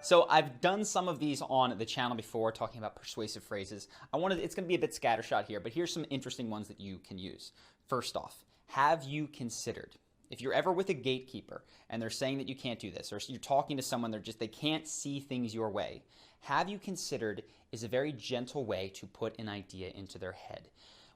So I've done some of these on the channel before, talking about persuasive phrases. It's going to be a bit scattershot here, but here's some interesting ones that you can use. First off, have you considered? If you're ever with a gatekeeper and they're saying that you can't do this, or you're talking to someone, they can't see things your way, have you considered is a very gentle way to put an idea into their head.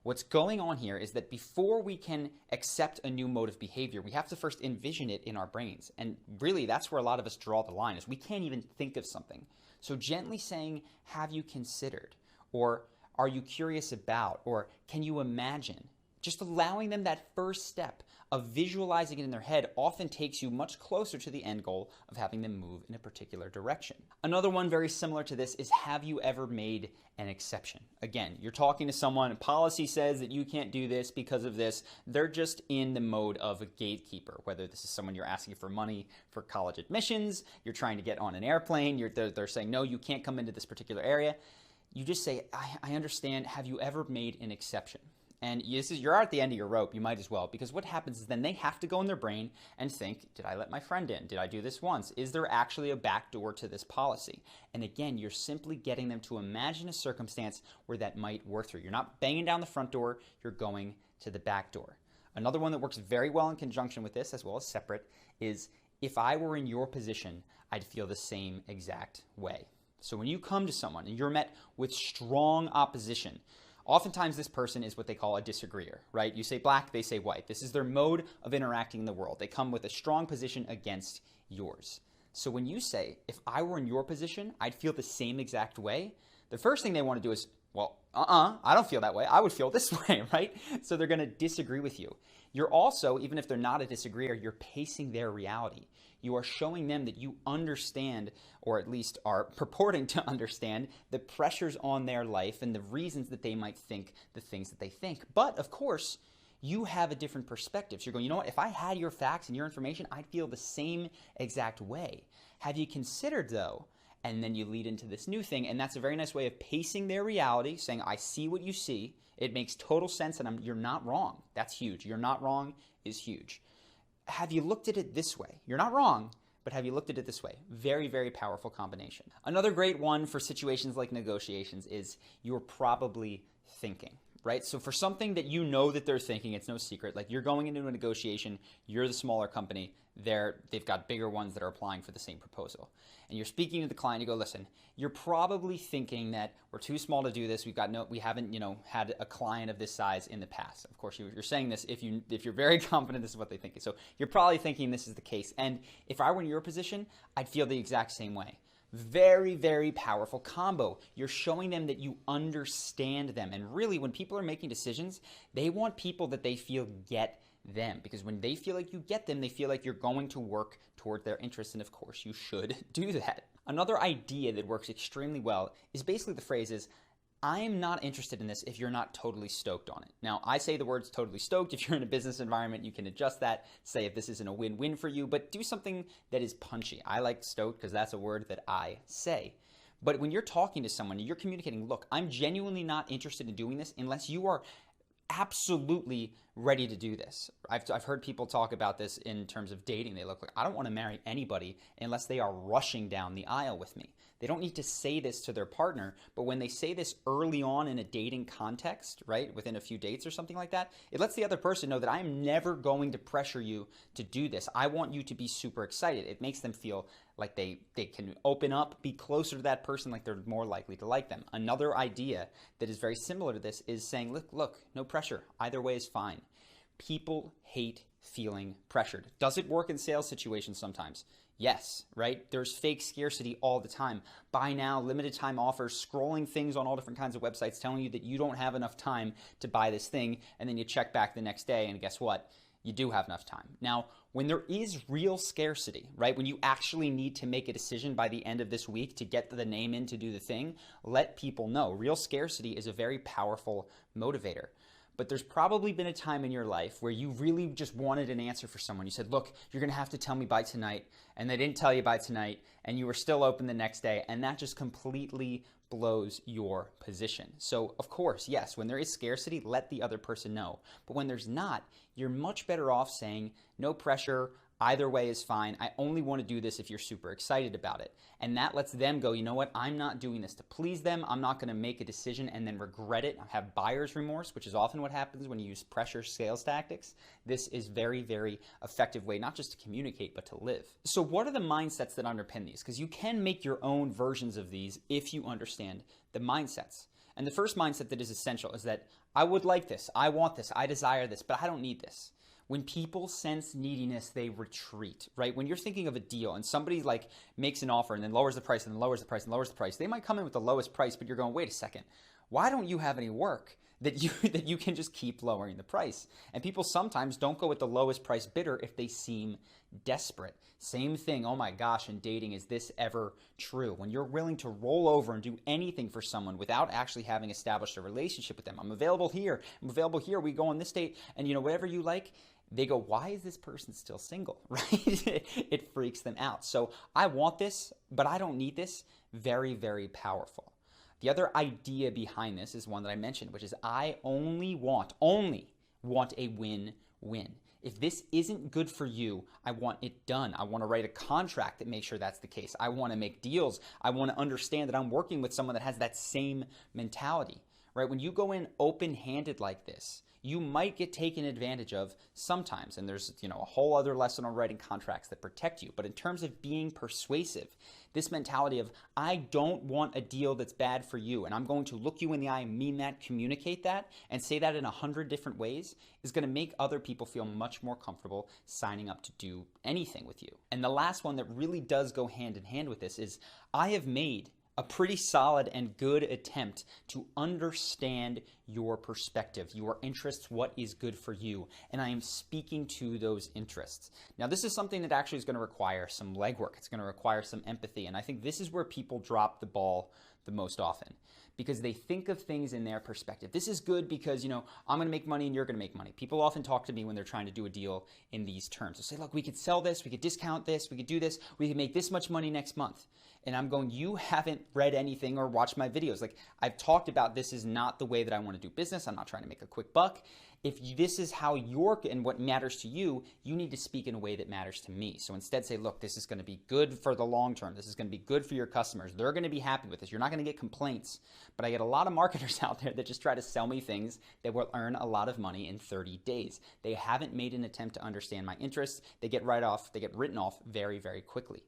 What's going on here is that before we can accept a new mode of behavior, we have to first envision it in our brains. And really, that's where a lot of us draw the line, is we can't even think of something. So gently saying, have you considered? Or are you curious about? Or can you imagine? Just allowing them that first step of visualizing it in their head often takes you much closer to the end goal of having them move in a particular direction. Another one very similar to this is, have you ever made an exception? Again, you're talking to someone, policy says that you can't do this because of this. They're just in the mode of a gatekeeper, whether this is someone you're asking for money for college admissions, you're trying to get on an airplane, they're saying, no, you can't come into this particular area. You just say, I understand, have you ever made an exception? And you're at the end of your rope, you might as well, because what happens is then they have to go in their brain and think, did I let my friend in? Did I do this once? Is there actually a back door to this policy? And again, you're simply getting them to imagine a circumstance where that might work through. You're not banging down the front door, you're going to the back door. Another one that works very well in conjunction with this, as well as separate, is, if I were in your position, I'd feel the same exact way. So when you come to someone and you're met with strong opposition, oftentimes this person is what they call a disagreeer, right? You say black, they say white. This is their mode of interacting in the world. They come with a strong position against yours. So when you say, if I were in your position, I'd feel the same exact way, the first thing they want to do is, well, I don't feel that way. I would feel this way, right? So they're going to disagree with you. You're also, even if they're not a disagreeer, you're pacing their reality. You are showing them that you understand, or at least are purporting to understand, the pressures on their life and the reasons that they might think the things that they think. But of course, you have a different perspective. So you're going, you know what, if I had your facts and your information, I'd feel the same exact way. Have you considered, though? And then you lead into this new thing, and that's a very nice way of pacing their reality, saying, I see what you see. It makes total sense, and you're not wrong. That's huge. You're not wrong is huge. Have you looked at it this way? You're not wrong, but have you looked at it this way? Very, very powerful combination. Another great one for situations like negotiations is, you're probably thinking, right? So for something that you know that they're thinking, it's no secret, like you're going into a negotiation, you're the smaller company, they've got bigger ones that are applying for the same proposal. And you're speaking to the client, you go, listen, you're probably thinking that we're too small to do this. We haven't, had a client of this size in the past. Of course, you're saying this if you're very confident this is what they think. So you're probably thinking this is the case. And if I were in your position, I'd feel the exact same way. Very, very powerful combo. You're showing them that you understand them. And really, when people are making decisions, they want people that they feel get them, because when they feel like you get them, they feel like you're going to work toward their interests, and of course you should do that. Another idea that works extremely well is basically the phrase is, I am not interested in this if you're not totally stoked on it. Now, I say the words totally stoked. If you're in a business environment, you can adjust that, say if this isn't a win-win for you, but do something that is punchy. I like stoked because that's a word that I say. But when you're talking to someone, you're communicating, look, I'm genuinely not interested in doing this unless you are absolutely ready to do this. I've heard people talk about this in terms of dating. They look like, I don't want to marry anybody unless they are rushing down the aisle with me. They don't need to say this to their partner, but when they say this early on in a dating context, right, within a few dates or something like that, it lets the other person know that I'm never going to pressure you to do this. I want you to be super excited. It makes them feel like they can open up, be closer to that person, like they're more likely to like them. Another idea that is very similar to this is saying, look, no pressure. Either way is fine. People hate feeling pressured. Does it work in sales situations sometimes? Yes, right? There's fake scarcity all the time. Buy now, limited time offers, scrolling things on all different kinds of websites telling you that you don't have enough time to buy this thing, and then you check back the next day and guess what? You do have enough time. Now, when there is real scarcity, right? When you actually need to make a decision by the end of this week to get the name in to do the thing, let people know. Real scarcity is a very powerful motivator. But there's probably been a time in your life where you really just wanted an answer for someone. You said, look, you're going to have to tell me by tonight. And they didn't tell you by tonight. And you were still open the next day. And that just completely blows your position. So, of course, yes, when there is scarcity, let the other person know. But when there's not, you're much better off saying, no pressure. Either way is fine. I only want to do this if you're super excited about it. And that lets them go, you know what? I'm not doing this to please them. I'm not going to make a decision and then regret it. I have buyer's remorse, which is often what happens when you use pressure sales tactics. This is very, very effective way, not just to communicate, but to live. So what are the mindsets that underpin these? Because you can make your own versions of these if you understand the mindsets. And the first mindset that is essential is that I would like this, I want this, I desire this, but I don't need this. When people sense neediness, they retreat, right? When you're thinking of a deal and somebody like makes an offer and then lowers the price and then lowers the price and lowers the price, they might come in with the lowest price, but you're going, wait a second, why don't you have any work that you can just keep lowering the price? And people sometimes don't go with the lowest price bidder if they seem desperate. Same thing, oh my gosh, in dating, is this ever true? When you're willing to roll over and do anything for someone without actually having established a relationship with them. I'm available here, we go on this date, and whatever you like, they go, why is this person still single, right? It freaks them out. So I want this, but I don't need this. Very, very powerful. The other idea behind this is one that I mentioned, which is I only want a win-win. If this isn't good for you, I want it done. I want to write a contract that makes sure that's the case. I want to make deals. I want to understand that I'm working with someone that has that same mentality, right? When you go in open-handed like this, you might get taken advantage of sometimes. And there's, a whole other lesson on writing contracts that protect you. But in terms of being persuasive, this mentality of, I don't want a deal that's bad for you, and I'm going to look you in the eye and mean that, communicate that, and say that in 100 different ways, is going to make other people feel much more comfortable signing up to do anything with you. And the last one that really does go hand in hand with this is, I have made a pretty solid and good attempt to understand your perspective, your interests, what is good for you, and I am speaking to those interests. Now, this is something that actually is going to require some legwork. It's going to require some empathy, and I think this is where people drop the ball the most often, because they think of things in their perspective. This is good because, I'm going to make money and you're going to make money. People often talk to me when they're trying to do a deal in these terms. They'll say, look, we could sell this, we could discount this, we could do this, we could make this much money next month. And I'm going, you haven't read anything or watched my videos. Like, I've talked about, this is not the way that I want to do business. I'm not trying to make a quick buck. If this is how you're and what matters to you, you need to speak in a way that matters to me. So instead say, look, this is going to be good for the long term. This is going to be good for your customers. They're going to be happy with this. You're not going to get complaints. But I get a lot of marketers out there that just try to sell me things that will earn a lot of money in 30 days. They haven't made an attempt to understand my interests. They get written off very, very quickly.